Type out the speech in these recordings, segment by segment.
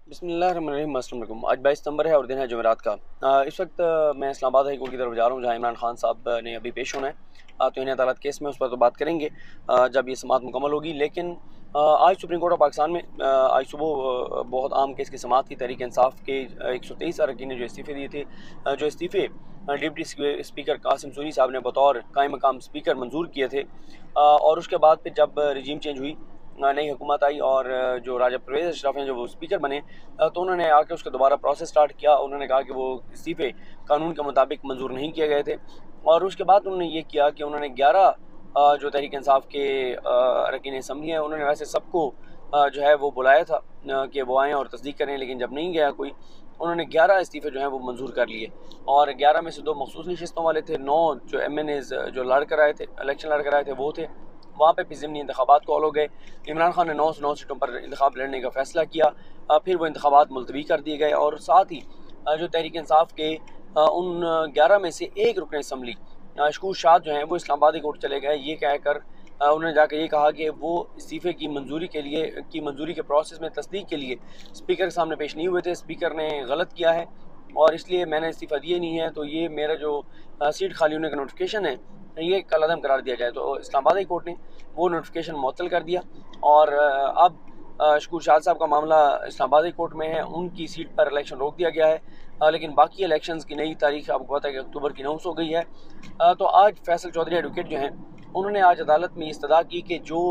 बिस्मिल्लाहिर्रहमानिर्रहीम। अस्सलाम वालेकुम। आज 22 सितंबर है और दिन है जुमेरात का। इस वक्त मैं इस्लामाबाद हाई कोर्ट की तरफ जा रहा हूँ जहाँ इमरान खान साहब ने अभी पेश होना है। तो इन्हें अदालत केस में उस पर तो बात करेंगे जब ये समाअत मुकम्मल होगी। लेकिन आज सुप्रीम कोर्ट ऑफ पाकिस्तान में आज सुबह बहुत आम केस की समाअत की तहरीक इंसाफ के 123 अरकान ने जो इस्तीफ़े दिए थे, जो इस्तीफ़े डिप्टी स्पीकर कासिम सूरी साहब ने बतौर कायम मकाम स्पीकर मंजूर किए थे, और उसके बाद फिर जब रजीम चेंज हुई, नई हुकूमत आई और जो राजा परवेज़ अशरफ हैं जो वो स्पीकर बने, तो उन्होंने आके उसका दोबारा प्रोसेस स्टार्ट किया। उन्होंने कहा कि वो इस्तीफ़े कानून के मुताबिक मंजूर नहीं किए गए थे, और उसके बाद उन्होंने ये किया कि उन्होंने 11 जो तहरीक इंसाफ के अरकान असम्बली हैं, उन्होंने वैसे सबको जो है वो बुलाया था कि वो आएँ और तस्दीक करें, लेकिन जब नहीं गया कोई, उन्होंने 11 इस्तीफ़े जो हैं वो मंजूर कर लिए। और 11 में से 2 मखसूस नशिस्तों वाले थे, 9 जो MNAs जो लड़ कर आए थे, इलेक्शन लड़ कर आए थे वो थे। वहाँ पे फिर ज़िमनी इंतखाबात कॉल हो गए। इमरान खान ने 9 से 9 सीटों पर इंतखाब लड़ने का फ़ैसला किया। फिर वो इंतखाबात मुलतवी कर दिए गए, और साथ ही जो तहरीक इंसाफ के उन 11 में से एक रुकन असम्बली शकूर शाह जो हैं वो इस्लामाबाद कोर्ट चले गए, ये कह कर उन्होंने जाकर ये कहा कि वो इस्तीफ़े की मंजूरी के प्रोसेस में तस्दीक के लिए स्पीकर के सामने पेश नहीं हुए थे। स्पीकर ने गलत किया है और इसलिए मैंने इस्तीफ़ा दिया नहीं है, तो ये मेरा जो सीट खाली होने का नोटिफिकेशन है ये कलअदम करार दिया जाए। तो इस्लामाबाद हाई कोर्ट ने वो नोटिफिकेशन मुअत्तल कर दिया, और अब शकूर शाह साहब का मामला इस्लामाबाद हाई कोर्ट में है। उनकी सीट पर इलेक्शन रोक दिया गया है, लेकिन बाकी इलेक्शंस की नई तारीख आपको पता है कि अक्टूबर की 9 हो गई है। तो आज फैसल चौधरी एडवोकेट जो हैं उन्होंने आज अदालत में इस्तदा की कि जो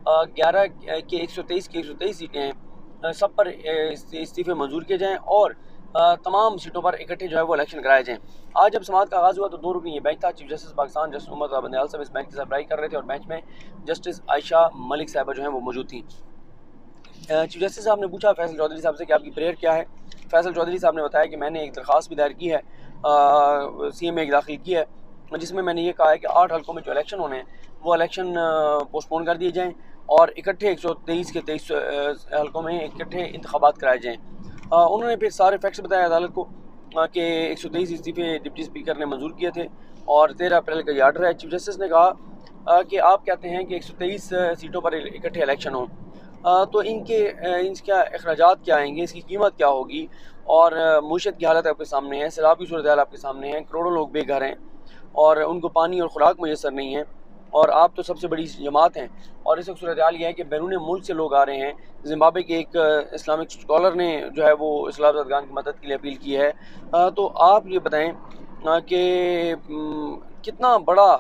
11 के 123 की 123 सीटें हैं, सब पर इस्तीफ़े मंजूर किए जाएँ, और तमाम सीटों पर इकट्ठे जो है वो इलेक्शन कराए जाएँ। आज जब समाअत का आगाज़ हुआ तो 2 रुकनी ये बेंच था। Chief justice Pakistan justice Umar Bandial साहब इस बेंच की सरबराही कर रहे थे, और बेंच में जस्टिस आयशा मलिक साहबा जो हैं वो मौजूद थी। चीफ जस्टिस साहब ने पूछा फैसल चौधरी साहब से कि आपकी प्रेयर क्या है। फैसल चौधरी साहब ने बताया कि मैंने एक दरख्वास्त भी दायर की है, CMA एक दाखिल की है, जिसमें मैंने ये कहा है कि 8 हल्कों में जो इलेक्शन होने हैं वो इलेक्शन पोस्टपोन कर दिए जाएँ, और इकट्ठे 123 के 23 हल्कों में इकट्ठे इंतखाबात कराए जाएँ। उन्होंने फिर सारे फैक्ट्स बताए अदालत को कि 123 इस्तीफ़े डिप्टी स्पीकर ने मंजूर किए थे, और 13 अप्रैल का ये आर्डर है। चीफ जस्टिस ने कहा कि आप कहते हैं कि 123 सीटों पर इकट्ठे इलेक्शन हों, तो इनका अखराजात क्या आएंगे, इसकी कीमत क्या होगी, और मईशत की हालत आपके सामने है, सैलाब की सूरत हाल आपके सामने है, करोड़ों लोग बेघर हैं और उनको पानी और खुराक मैसर नहीं है, और आप तो सबसे बड़ी जमात हैं। और इस वक्त सूरत हाल यह है कि बैरून मुल्क से लोग आ रहे हैं। जिम्बाब्वे के एक इस्लामिक स्कॉलर ने जो है वो इस्लाम अफगान की मदद के लिए अपील की है। तो आप ये बताएं कि कितना बड़ा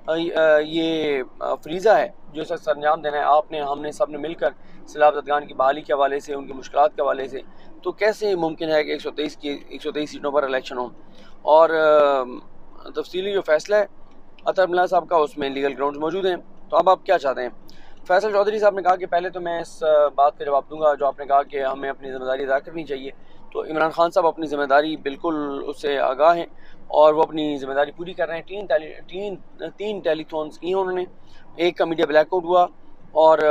ये फ्रीज़ा है जो इस वक्त सरंजाम देना है आपने, हमने सब ने मिलकर सैलाब ज़दगान की बहाली के हवाले से, उनकी मुश्किलात के हवाले से। तो कैसे मुमकिन है कि 123 सीटों पर इलेक्शन हो। और तफसीली जो फैसला है अतर मिला साहब का, उसमें लीगल ग्राउंड मौजूद हैं। तो अब आप क्या चाहते हैं। फैसल चौधरी साहब ने कहा कि पहले तो मैं इस बात का जवाब दूंगा जो आपने कहा कि हमें अपनी ज़िम्मेदारी अदा करनी चाहिए। तो इमरान खान साहब अपनी ज़िम्मेदारी बिल्कुल उससे आगाह हैं, और वो अपनी ज़िम्मेदारी पूरी कर रहे हैं। तीन टेलीथॉन्स की हैं उन्होंने। एक का मीडिया ब्लैकआउट हुआ, और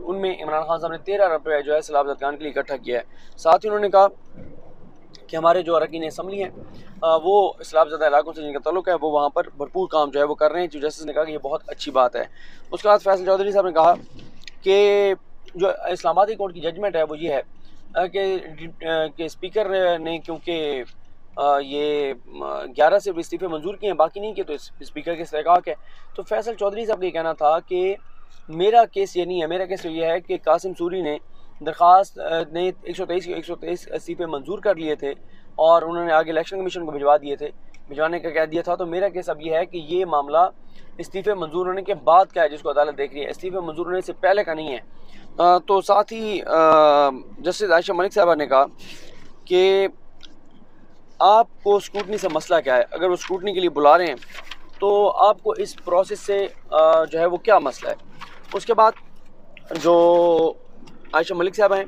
उनमें इमरान खान साहब ने 13 रुपये जो है सैलाब ज़दगान के लिए इकट्ठा किया है। साथ ही उन्होंने कहा कि हमारे जो अरकान असम्बली हैं वो इस्लामज़दा इलाकों से जिनका तल्लुक़ है वो वहाँ पर भरपूर काम जो है वो कर रहे हैं। चीफ जस्टिस ने कहा कि ये बहुत अच्छी बात है। उसके बाद फैसल चौधरी साहब ने कहा कि जो इस्लामाबाद कोर्ट की जजमेंट है वो ये है कि स्पीकर ने क्योंकि ये 11 से इस्तीफ़े मंजूर किए हैं, बाकी नहीं किए, तो स्पीकर के इस्तेहक़ाक़ है। तो फैसल चौधरी साहब का ये कहना था कि मेरा केस ये नहीं है, मेरा केस ये है कि कासिम सूरी ने दरख्वास्त ने 123 इस्तीफ़े मंजूर कर लिए थे, और उन्होंने आगे इलेक्शन कमीशन को भिजवाने का कह दिया था। तो मेरा केस अब ये है कि ये मामला इस्तीफ़े मंजूर होने के बाद का है जिसको अदालत देख रही है, इस्तीफ़े मंजूर होने से पहले का नहीं है। तो साथ ही जस्टिस आयशा मलिक साहबा ने कहा कि आपको स्क्रूटनी से मसला क्या है। अगर वो स्क्रूटनी के लिए बुला रहे हैं तो आपको इस प्रोसेस से जो है वो क्या मसला है। उसके बाद जो आयशा मलिक साहब हैं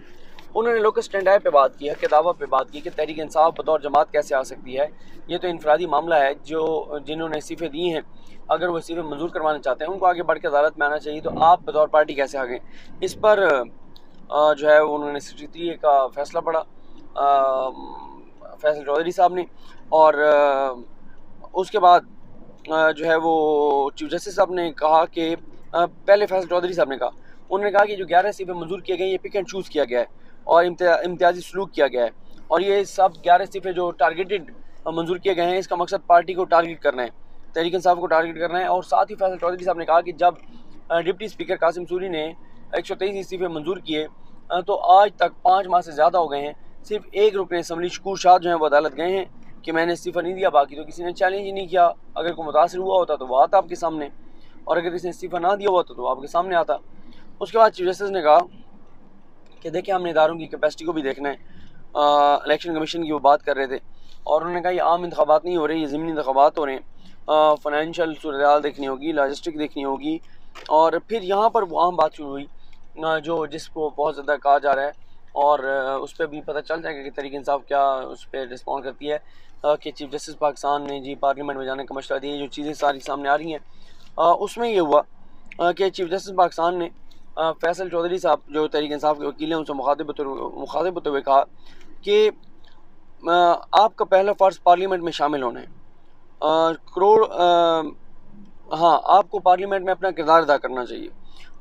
उन्होंने लोकस स्टैंड पे बात की है, के दावा पे बात की कि तहरीक इंसाफ बतौर जमात कैसे आ सकती है। ये तो इनफरादी मामला है, जो जिन्होंने इस्तीफ़े दिए हैं अगर वो इस्तीफ़े मंजूर करवाना चाहते हैं उनको आगे बढ़ के अदालत में आना चाहिए, तो आप बतौर पार्टी कैसे आ गए। इस पर जो है उन्होंने 63 का फ़ैसला पढ़ा फैसल चौधरी साहब ने, और उसके बाद जो है वो चीफ जस्टिस साहब ने कहा कि पहले फैसल चौधरी साहब ने कहा, उन्होंने कहा कि जो 11 इस्तीफ़े मंजूर किए गए ये पिक एंड चूज़ किया गया है। और इम्तियाजी सलूक किया गया है। और ये सब 11 इस्तीफे जो टारगेटेड मंजूर किए गए हैं, इसका मकसद पार्टी को टारगेट करना है, तहरीक इंसाफ को टारगेट करना है। और साथ ही फैसल चौधरी साहब ने कहा कि जब डिप्टी स्पीकर कासिम सूरी ने 123 इस्तीफे मंजूर किए तो आज तक 5 माह से ज़्यादा हो गए हैं, सिर्फ एक रुकन असम्बली शकूर शाह जो हैं वो अदालत गए हैं कि मैंने इस्तीफ़ा नहीं दिया, बाकी तो किसी ने चैलेंज ही नहीं किया। अगर कोई मुतासर हुआ होता तो वो आता आपके सामने, और अगर किसी ने इस्तीफ़ा ना दिया होता तो आपके सामने आता। उसके बाद चीफ जस्टिस ने कहा कि देखिए हमने इदारों की कैपेसिटी को भी देखना है। इलेक्शन कमीशन की वो बात कर रहे थे और उन्होंने कहा ये आम इंतखाबात नहीं हो रहे, ये ज़मीनी इंतखाबात हो रहे हैं, फाइनेंशियल सूरत देखनी होगी, लॉजिस्टिक देखनी होगी। और फिर यहाँ पर वो आम बात शुरू हुई जो जिसको बहुत ज़्यादा कहा जा रहा है, और उस पर भी पता चल जाएगा कि तहरीक इंसाफ क्या उस पर रिस्पॉन्ड करती है कि चीफ जस्टिस पाकिस्तान ने जी पार्लियामेंट में जाने का मशवरा दिया। जो चीज़ें सारी सामने आ रही हैं उसमें ये हुआ कि चीफ जस्टिस पाकिस्तान ने फैसल चौधरी साहब जो तहरीक इंसाफ के वकील हैं उनसे मुखातिब होते हुए कहा कि आपका पहला फ़र्ज़ पार्लियामेंट में शामिल होना है, हाँ आपको पार्लियामेंट में अपना किरदार अदा करना चाहिए।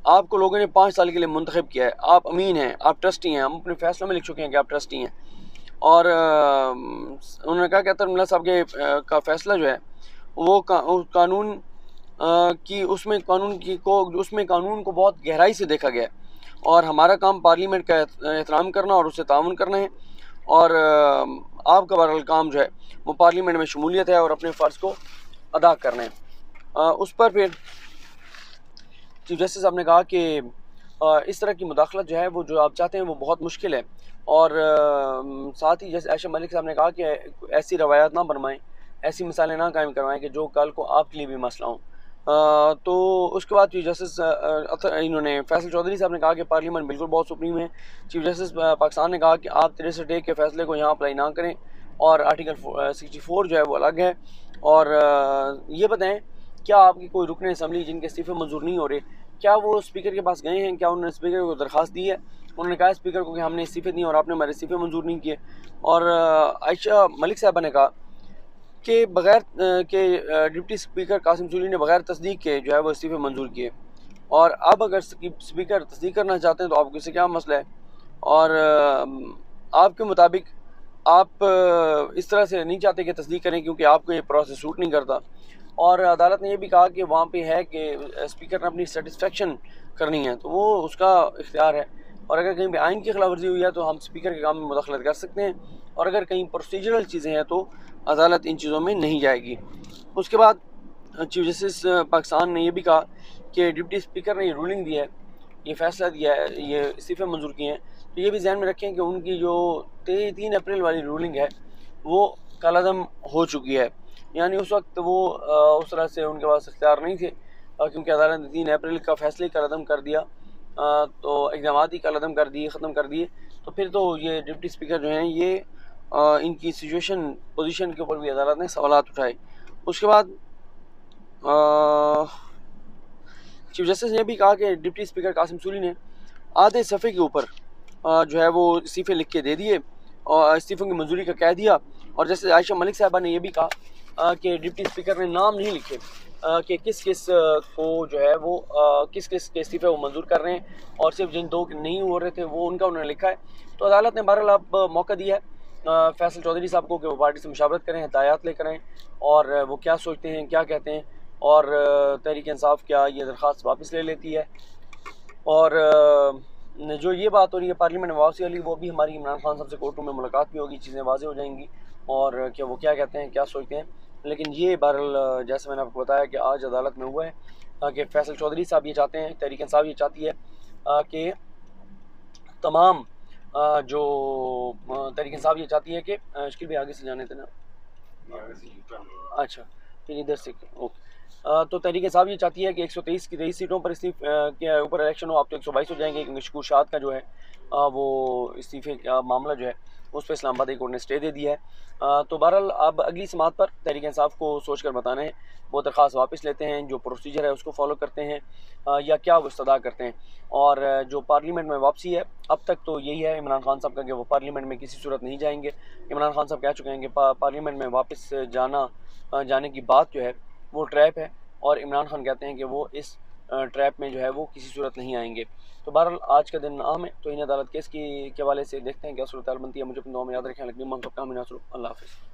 आपको लोगों ने 5 साल के लिए मुंतखब किया है, आप अमीन हैं, आप ट्रस्टी हैं, हम अपने फैसलों में लिख चुके हैं कि आप ट्रस्टी हैं। और उन्होंने कहा कि अतर मिल्ला साहब के का फैसला जो है वो कानून की उसमें कानून को बहुत गहराई से देखा गया है, और हमारा काम पार्लियामेंट का एहतराम करना और उससे ताउन करना है। और आपका बहरहाल काम जो है वो पार्लियामेंट में शमूलियत है और अपने फ़र्ज़ को अदा करना है। उस पर फिर चीफ जस्टिस साहब ने कहा कि इस तरह की मुदाखलत जो है वो जो आप चाहते हैं वो बहुत मुश्किल है। और साथ ही जैसे आयशा मलिक साहब ने कहा कि ऐसी रवायात ना बनवाएं, ऐसी मिसालें ना कायम करवाएं कि जो कल को आपके लिए भी मसला हो। तो उसके बाद चीफ जस्टिस इन्होंने फैसल चौधरी साहब ने कहा कि पार्लियामेंट बिल्कुल बहुत सुप्रीम है। चीफ जस्टिस पाकिस्तान ने कहा कि आप 63A के फैसले को यहाँ अप्लाई ना करें, और आर्टिकल 64 जो है वो अलग है। और ये बताएं क्या आपकी कोई रुकन असम्बली जिनके इस्तीफ़े मंजूर नहीं हो रहे, क्या वो स्पीकर के पास गए हैं, क्या उन्होंने स्पीकर को दरख्वास्त दी है? उन्होंने कहा स्पीकर को कि हमने इस्तीफ़े दिए और आपने हमारे इस्तीफ़े मंजूर नहीं किए। और आयशा मलिक साहबा ने कहा कि बग़ैर के डिप्टी स्पीकर कासिम सूरी ने बग़ैर तस्दीक के जो है वो इस्तीफ़े मंजूर किए, और अब अगर स्पीकर तस्दीक करना चाहते हैं तो आपको इससे क्या मसला है? और आपके मुताबिक आप इस तरह से नहीं चाहते कि तस्दीक करें क्योंकि आपको ये प्रोसेस सूट नहीं करता। और अदालत ने यह भी कहा कि वहाँ पे है कि स्पीकर ने अपनी सेटिस्फेक्शन करनी है तो वो उसका इख्तियार है, और अगर कहीं पे आइन की खिलाफ वर्जी हुई है तो हम स्पीकर के काम में मुदाखलत कर सकते हैं, और अगर कहीं प्रोसीजरल चीज़ें हैं तो अदालत इन चीज़ों में नहीं जाएगी। उसके बाद चीफ जस्टिस पाकिस्तान ने यह भी कहा कि डिप्टी स्पीकर ने ये रूलिंग दी है, ये फ़ैसला दिया है, ये इस्तीफ़े मंजूर किए हैं, तो ये भी ध्यान में रखें कि उनकी जो 3 अप्रैल वाली रूलिंग है वो कलअदम हो चुकी है। यानी उस वक्त वो उस तरह से उनके पास इख्तियार नहीं थे क्योंकि अदालत ने 3 अप्रैल का फैसले कलअदम कर दिया, तो इक़दाम ही कलअदम कर दिए, ख़त्म कर दिए। तो फिर तो ये डिप्टी स्पीकर जो हैं ये इनकी सिचुएशन पोजीशन के ऊपर भी अदालत ने सवालात उठाए। उसके बाद चीफ जस्टिस ने भी कहा कि डिप्टी स्पीकर कासिम सूरी ने आधे सफ़े के ऊपर जो है वो इस्तीफ़े लिख के दे दिए और इस्तीफ़ों की मंजूरी का कह दिया। और जैसे आयशा मलिक साहबा ने यह भी कहा कि डिप्टी स्पीकर ने नाम नहीं लिखे कि किस किस को जो है वो किस किस के इस्तीफ़े वो मंजूर कर रहे हैं, और सिर्फ जिन 2 नहीं हो रहे थे वो उनका उन्होंने लिखा है। तो अदालत ने बहरहाल अब मौका दिया है फैसल चौधरी साहब को कि वो पार्टी से मुशावरत करें, हदायत लेकर आएँ और वो क्या सोचते हैं, क्या कहते हैं, और तहरीक इंसाफ क्या ये दरख्वास्त वापस ले लेती है। और जो ये बात हो रही है पार्लियामेंट में वापसी वाली, वो भी हमारी इमरान खान साहब से कोर्ट में मुलाकात भी होगी, चीज़ें वाज़ेह हो जाएंगी और क्या वो क्या कहते हैं, क्या सोचते हैं। लेकिन ये बहरहाल जैसे मैंने आपको बताया कि आज अदालत में हुआ है कि फैसल चौधरी साहब ये चाहते हैं, तहरीक इंसाफ ये चाहती है कि तमाम जो तहरीक इंसाफ ये चाहती है कि शकील भी आगे से जाने थे ना, अच्छा फिर इधर से ओके। तो तहरीक इंसाफ ये चाहती है कि 123 की 23 सीटों पर के ऊपर इलेक्शन हो, आप तो 122 हो जाएंगे क्योंकि शकूर शाह का जो है वो इस्तीफ़े का मामला जो है उस पर इस्लामाबाद हाई कोर्ट ने स्टे दे दिया है। तो बहरहाल अब अगली समात पर तहरीक इंसाफ को सोच कर बताना है, वो दरख्वास्त वापस लेते हैं, जो प्रोसीजर है उसको फॉलो करते हैं या क्या वो इस्तदा करते हैं। और जो पार्लियामेंट में वापसी है अब तक तो यही है इमरान खान साहब का कि वो पार्लियामेंट में किसी सूरत नहीं जाएंगे। इमरान खान साहब कह चुके हैं कि पार्लियामेंट में वापस जाने की बात जो है वो ट्रैप है, और इमरान खान कहते हैं कि वो इस ट्रैप में जो है वो किसी सूरत नहीं आएंगे। तो बहरहाल आज का दिन अहम है, तो इन अदालत केस के हवाले से देखते हैं क्या सूरत बनती है। मुझे अपनी दुआ में याद रखें। अल्लाह हाफ़िज़।